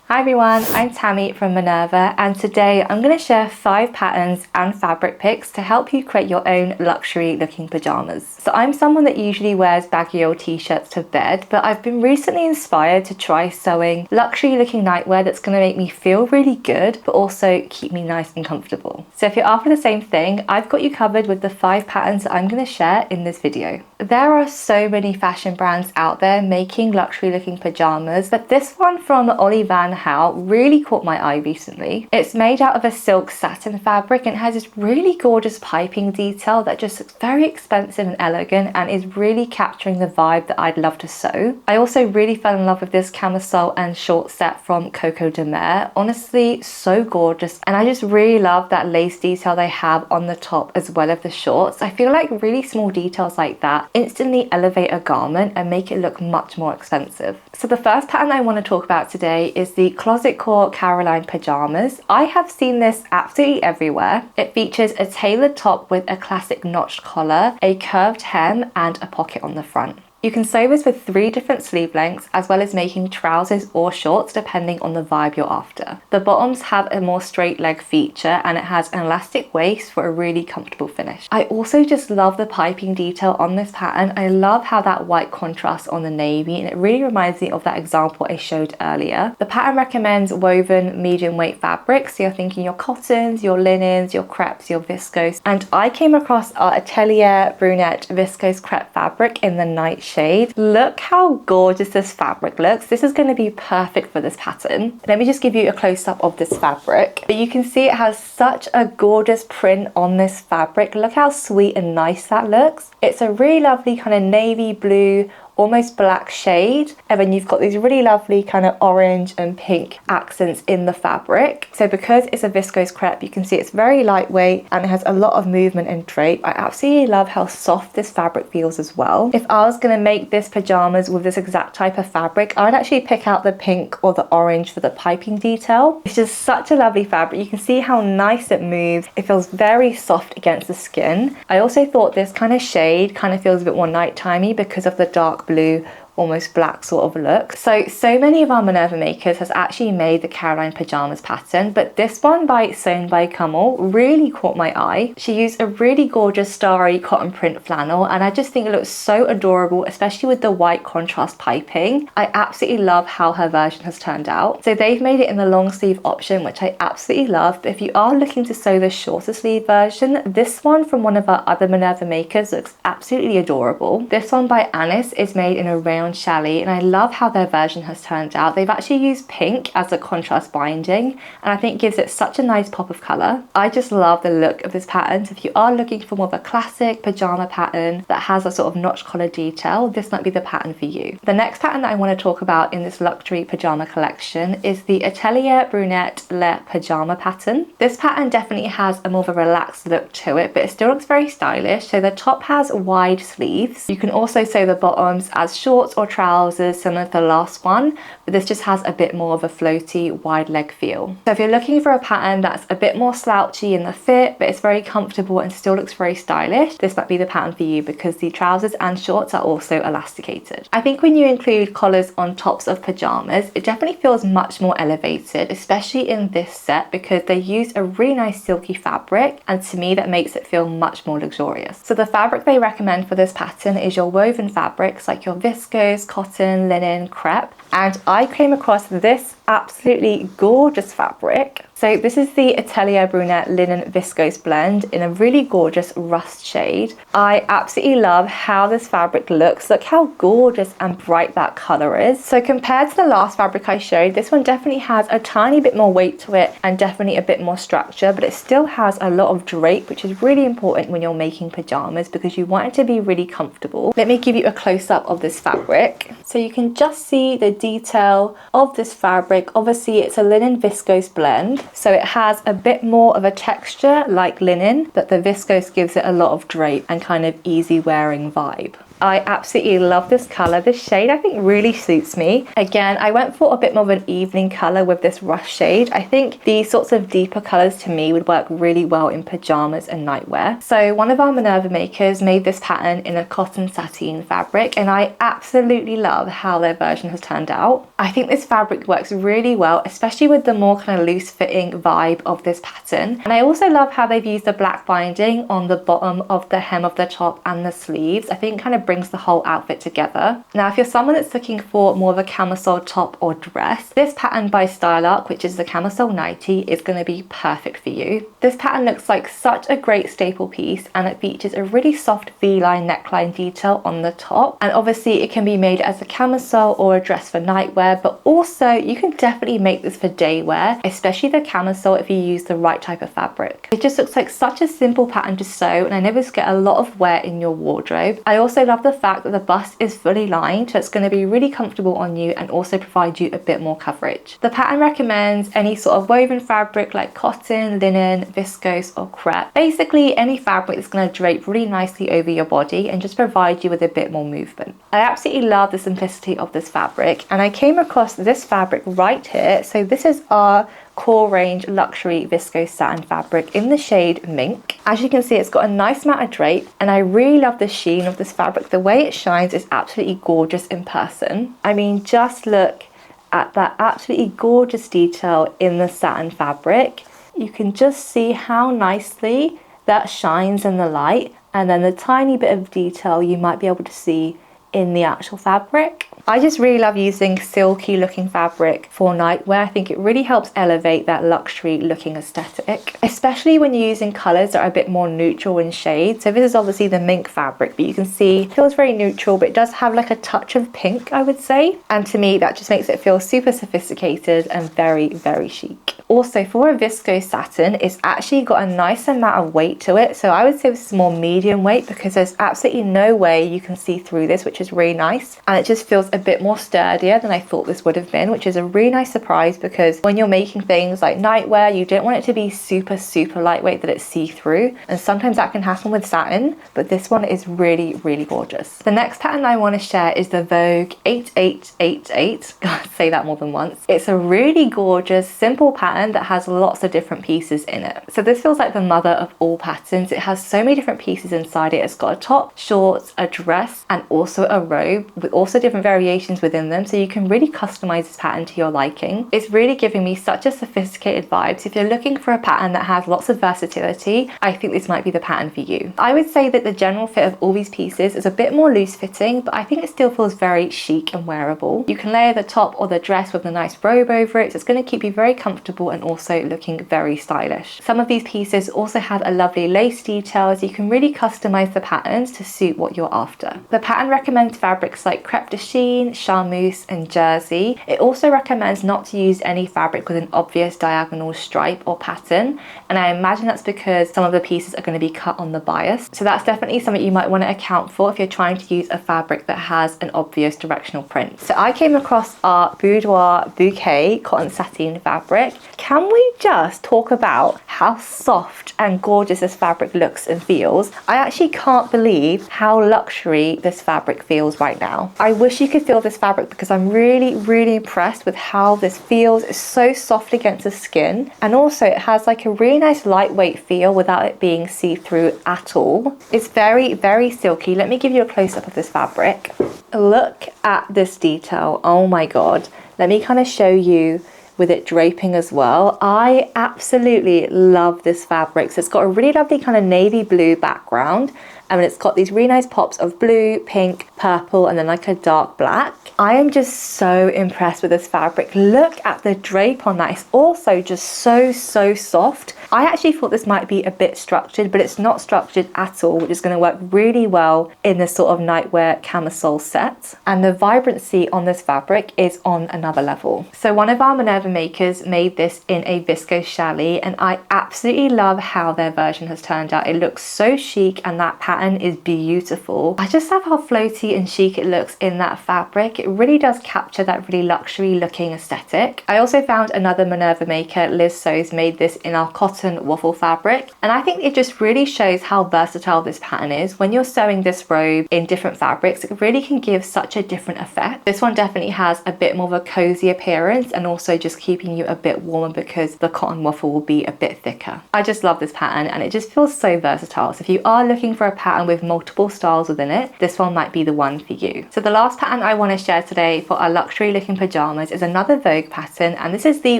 Hi everyone, I'm Tammy from Minerva, and today I'm going to share 5 patterns and fabric picks to help you create your own luxury looking pajamas. So I'm someone that usually wears baggy old t-shirts to bed, but I've been recently inspired to try sewing luxury looking nightwear that's going to make me feel really good but also keep me nice and comfortable. So if you're after the same thing, I've got you covered with the 5 patterns that I'm going to share in this video. There are so many fashion brands out there making luxury looking pajamas, but this one from Ollie Van How really caught my eye recently. It's made out of a silk satin fabric and it has this really gorgeous piping detail that just looks very expensive and elegant and is really capturing the vibe that I'd love to sew. I also really fell in love with this camisole and short set from Coco de Mer. Honestly, so gorgeous, and I just really love that lace detail they have on the top as well as the shorts. I feel like really small details like that instantly elevate a garment and make it look much more expensive. So the first pattern I want to talk about today is the Closet Core Carolyn Pyjamas. I have seen this absolutely everywhere. It features a tailored top with a classic notched collar, a curved hem and a pocket on the front. You can sew this with 3 different sleeve lengths as well as making trousers or shorts depending on the vibe you're after. The bottoms have a more straight leg feature and it has an elastic waist for a really comfortable finish. I also just love the piping detail on this pattern. I love how that white contrasts on the navy and it really reminds me of that example I showed earlier. The pattern recommends woven medium weight fabrics, so you're thinking your cottons, your linens, your crepes, your viscose, and I came across our Atelier Brunette viscose crepe fabric in the night shade. Look how gorgeous this fabric looks. This is going to be perfect for this pattern. Let me just give you a close-up of this fabric. But you can see it has such a gorgeous print on this fabric. Look how sweet and nice that looks. It's a really lovely kind of navy blue, almost black shade, and then you've got these really lovely kind of orange and pink accents in the fabric. So because it's a viscose crepe, you can see it's very lightweight and it has a lot of movement and drape. I absolutely love how soft this fabric feels as well. If I was going to make this pajamas with this exact type of fabric, I would actually pick out the pink or the orange for the piping detail. It's just such a lovely fabric. You can see how nice it moves. It feels very soft against the skin. I also thought this kind of shade kind of feels a bit more nighttimey because of the dark blue, almost black sort of look. So many of our Minerva makers has actually made the Carolyn Pyjamas pattern, but this one by Sewn by Kamal really caught my eye. She used a really gorgeous starry cotton print flannel and I just think it looks so adorable, especially with the white contrast piping. I absolutely love how her version has turned out. So they've made it in the long sleeve option, which I absolutely love, but if you are looking to sew the shorter sleeve version, this one from one of our other Minerva makers looks absolutely adorable. This one by Anis is made in a rayon chalet and I love how their version has turned out. They've actually used pink as a contrast binding and I think it gives it such a nice pop of colour. I just love the look of this pattern. So if you are looking for more of a classic pajama pattern that has a sort of notch collar detail, this might be the pattern for you. The next pattern that I want to talk about in this luxury pajama collection is the Atelier Brunette Le Pyjama pattern. This pattern definitely has a more of a relaxed look to it, but it still looks very stylish. So the top has wide sleeves. You can also sew the bottoms as shorts or trousers similar to the last one, but this just has a bit more of a floaty wide leg feel. So if you're looking for a pattern that's a bit more slouchy in the fit but it's very comfortable and still looks very stylish, this might be the pattern for you because the trousers and shorts are also elasticated. I think when you include collars on tops of pajamas, it definitely feels much more elevated, especially in this set because they use a really nice silky fabric and to me that makes it feel much more luxurious. So the fabric they recommend for this pattern is your woven fabrics like your viscose, cotton, linen, crepe, and I came across this absolutely gorgeous fabric. So this is the Atelier Brunette Linen Viscose Blend in a really gorgeous rust shade. I absolutely love how this fabric looks. Look how gorgeous and bright that colour is. So compared to the last fabric I showed, this one definitely has a tiny bit more weight to it and definitely a bit more structure, but it still has a lot of drape, which is really important when you're making pajamas because you want it to be really comfortable. Let me give you a close-up of this fabric. So you can just see the detail of this fabric. Obviously it's a linen viscose blend, so it has a bit more of a texture like linen, but the viscose gives it a lot of drape and kind of easy wearing vibe. I absolutely love this color. This shade I think really suits me. Again, I went for a bit more of an evening color with this rush shade. I think these sorts of deeper colors to me would work really well in pajamas and nightwear. So one of our Minerva makers made this pattern in a cotton sateen fabric, and I absolutely love how their version has turned out. I think this fabric works really well, especially with the more kind of loose fitting vibe of this pattern. And I also love how they've used the black binding on the bottom of the hem of the top and the sleeves. I think it kind of brings the whole outfit together. Now, if you're someone that's looking for more of a camisole top or dress, this pattern by Stylark, which is the camisole nightie, is going to be perfect for you. This pattern looks like such a great staple piece, and it features a really soft V-line neckline detail on the top. And obviously it can be made as a camisole or a dress for nightwear, but also you can definitely make this for day wear, especially the camisole if you use the right type of fabric. It just looks like such a simple pattern to sew, and I notice get a lot of wear in your wardrobe. I also love the fact that the bust is fully lined, so it's going to be really comfortable on you and also provide you a bit more coverage. The pattern recommends any sort of woven fabric like cotton, linen, viscose or crepe. Basically any fabric that's going to drape really nicely over your body and just provide you with a bit more movement. I absolutely love the simplicity of this fabric, and I came across this fabric right here. So this is our core range luxury viscose satin fabric in the shade Mink. As you can see, it's got a nice amount of drape, and I really love the sheen of this fabric. The way it shines is absolutely gorgeous in person. I mean, just look at that absolutely gorgeous detail in the satin fabric. You can just see how nicely that shines in the light, and then the tiny bit of detail you might be able to see in the actual fabric. I just really love using silky looking fabric for nightwear. I think it really helps elevate that luxury looking aesthetic, especially when you're using colors that are a bit more neutral in shade. So this is obviously the Mink fabric, but you can see it feels very neutral, but it does have like a touch of pink, I would say. And to me, that just makes it feel super sophisticated and very, very chic. Also, for a viscose satin, it's actually got a nice amount of weight to it. So I would say this is more medium weight, because there's absolutely no way you can see through this, which is really nice. And it just feels a bit more sturdier than I thought this would have been, which is a really nice surprise, because when you're making things like nightwear, you don't want it to be super, super lightweight that it's see-through. And sometimes that can happen with satin, but this one is really, really gorgeous. The next pattern I want to share is the Vogue 8888. God, say that more than once. It's a really gorgeous, simple pattern that has lots of different pieces in it. So this feels like the mother of all patterns. It has so many different pieces inside it. It's got a top, shorts, a dress, and also a robe with also different variations within them. So you can really customize this pattern to your liking. It's really giving me such a sophisticated vibe. So if you're looking for a pattern that has lots of versatility, I think this might be the pattern for you. I would say that the general fit of all these pieces is a bit more loose fitting, but I think it still feels very chic and wearable. You can layer the top or the dress with a nice robe over it, so it's going to keep you very comfortable and also looking very stylish. Some of these pieces also have a lovely lace detail, so you can really customize the patterns to suit what you're after. The pattern recommends fabrics like crepe de chine, charmeuse and jersey. It also recommends not to use any fabric with an obvious diagonal stripe or pattern, and I imagine that's because some of the pieces are going to be cut on the bias. So that's definitely something you might want to account for if you're trying to use a fabric that has an obvious directional print. So I came across our Boudoir Bouquet cotton sateen fabric. Can we just talk about how soft and gorgeous this fabric looks and feels? I actually can't believe how luxury this fabric feels right now. I wish you could feel this fabric, because I'm really, really impressed with how this feels. It's so soft against the skin, and also it has like a really nice lightweight feel without it being see-through at all. It's very, very silky. Let me give you a close-up of this fabric. Look at this detail. Oh my god. Let me kind of show you with it draping as well. I absolutely love this fabric. So it's got a really lovely kind of navy blue background, and it's got these really nice pops of blue, pink, purple, and then like a dark black. I am just so impressed with this fabric. Look at the drape on that. It's also just so, so soft. I actually thought this might be a bit structured, but it's not structured at all, which is going to work really well in this sort of nightwear camisole set. And the vibrancy on this fabric is on another level. So one of our Minerva makers made this in a viscose challis, and I absolutely love how their version has turned out. It looks so chic, and that pattern pattern is beautiful. I just love how floaty and chic it looks in that fabric. It really does capture that really luxury looking aesthetic. I also found another Minerva maker, Liz Sews, made this in our cotton waffle fabric, and I think it just really shows how versatile this pattern is. When you're sewing this robe in different fabrics, it really can give such a different effect. This one definitely has a bit more of a cozy appearance and also just keeping you a bit warmer because the cotton waffle will be a bit thicker. I just love this pattern and it just feels so versatile. So if you are looking for a pattern with multiple styles within it, this one might be the one for you. So the last pattern I want to share today for our luxury looking pajamas is another Vogue pattern, and this is the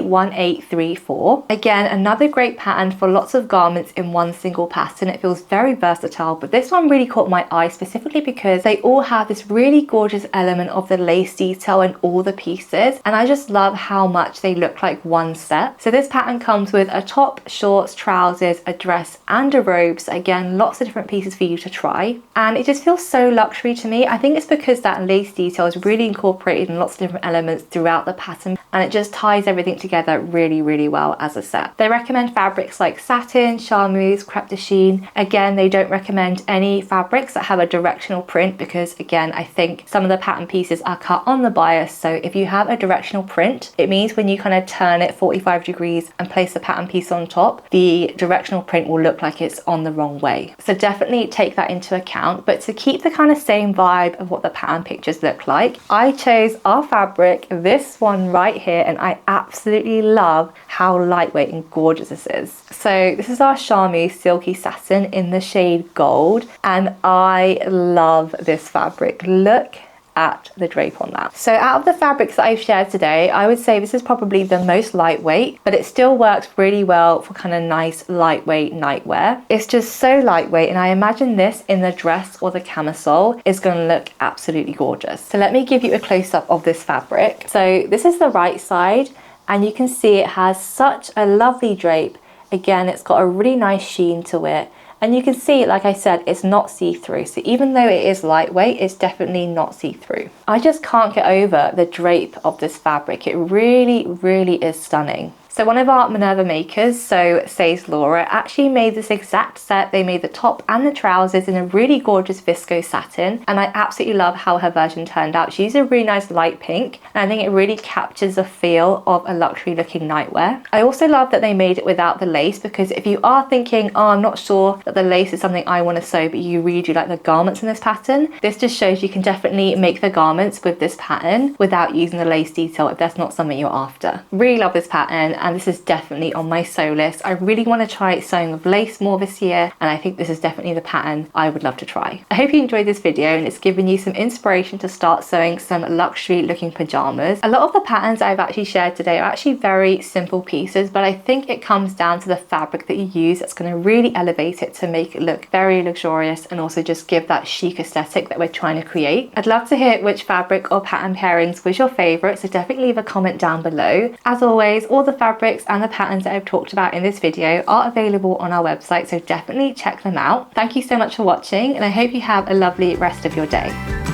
1834. Again, another great pattern for lots of garments in one single pattern. It feels very versatile, but this one really caught my eye specifically because they all have this really gorgeous element of the lace detail in all the pieces, and I just love how much they look like one set. So this pattern comes with a top, shorts, trousers, a dress and a robe. So again, lots of different pieces for you to try, and it just feels so luxury to me. I think it's because that lace detail is really incorporated in lots of different elements throughout the pattern, and it just ties everything together really well as a set. They recommend fabrics like satin, charmeuse, crepe de chine. Again, they don't recommend any fabrics that have a directional print because again, I think some of the pattern pieces are cut on the bias. So if you have a directional print, it means when you kind of turn it 45 degrees and place the pattern piece on top, the directional print will look like it's on the wrong way. So definitely take that into account. But to keep the kind of same vibe of what the pattern pictures look like, I chose our fabric, this one right here, and I absolutely love how lightweight and gorgeous this is. So this is our charmeuse silky satin in the shade gold, and I love this fabric. Look at the drape on that. So out of the fabrics that I've shared today, I would say this is probably the most lightweight, but it still works really well for kind of nice lightweight nightwear. It's just so lightweight, and I imagine this in the dress or the camisole is going to look absolutely gorgeous. So let me give you a close-up of this fabric. So this is the right side, and you can see it has such a lovely drape. Again, it's got a really nice sheen to it. And you can see, like I said, it's not see-through. So even though it is lightweight, it's definitely not see-through. I just can't get over the drape of this fabric. It really is stunning. So one of our Minerva makers, so says Laura, actually made this exact set. They made the top and the trousers in a really gorgeous viscose satin, and I absolutely love how her version turned out. She used a really nice light pink, and I think it really captures the feel of a luxury looking nightwear. I also love that they made it without the lace, because if you are thinking, oh, I'm not sure that the lace is something I want to sew, but you really do like the garments in this pattern, this just shows you can definitely make the garments with this pattern without using the lace detail if that's not something you're after. Really love this pattern, and this is definitely on my sew list. I really want to try sewing with lace more this year, and I think this is definitely the pattern I would love to try. I hope you enjoyed this video and it's given you some inspiration to start sewing some luxury looking pajamas. A lot of the patterns I've actually shared today are actually very simple pieces, but I think it comes down to the fabric that you use that's going to really elevate it to make it look very luxurious and also just give that chic aesthetic that we're trying to create. I'd love to hear which fabric or pattern pairings was your favorite, so definitely leave a comment down below. As always, all the fabrics and the patterns that I've talked about in this video are available on our website, so definitely check them out. Thank you so much for watching, and I hope you have a lovely rest of your day.